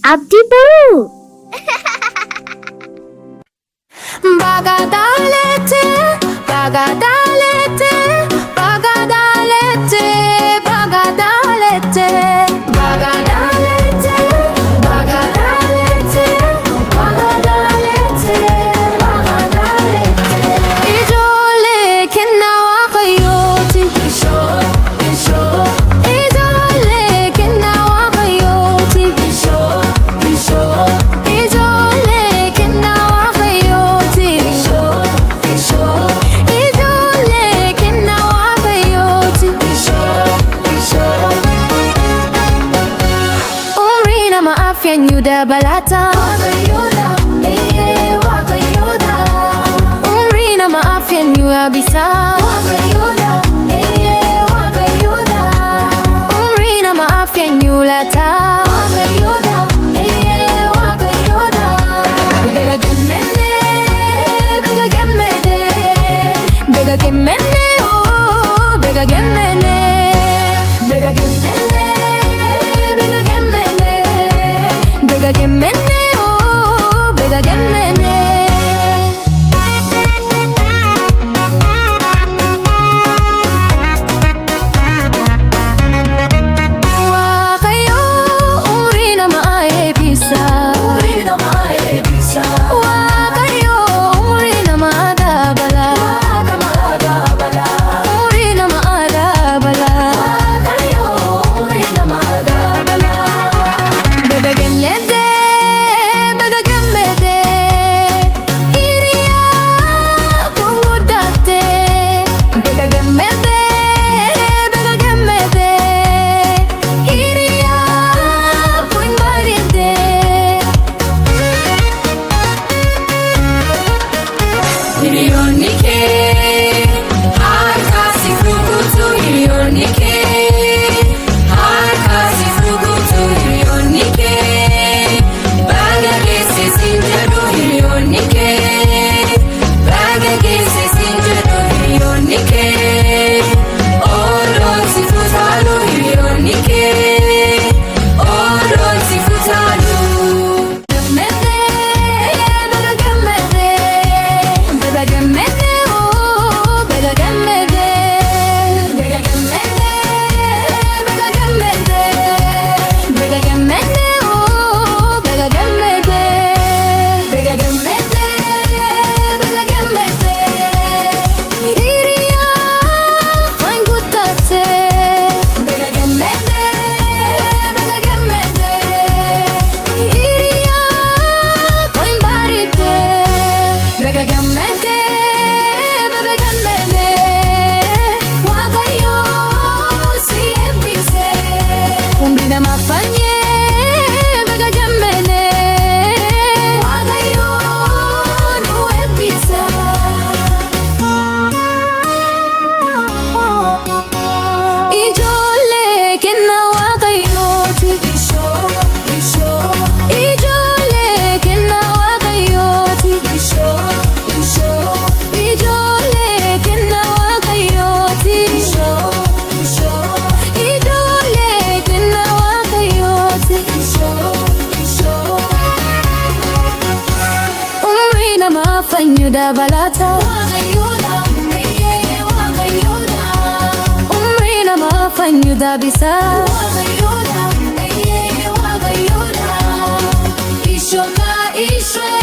Abdi Baru. Bagadalete, bagadalete, bagadalete, bagadalete, bagadalete, bagadalete, bagadalete, bagadalete. Ijole kenawa kayoti, isho. Ijole kenawa kayoti, isho. Ijole kenawa kayoti, isho. Ijole kenawa kayoti, isho. Umrina maafya nyuda balata, umrina maafya nyuda bisa, umrina maafya nyulata. Bega gemene, oh, bega gemene, bega gemene, bega gemene, bega gemene, oh, bega gemene. Wakayo, urina maae bisa, wakayo, urina maadabala. Nyuda balata, umrina maafa nyuda bisa, isho.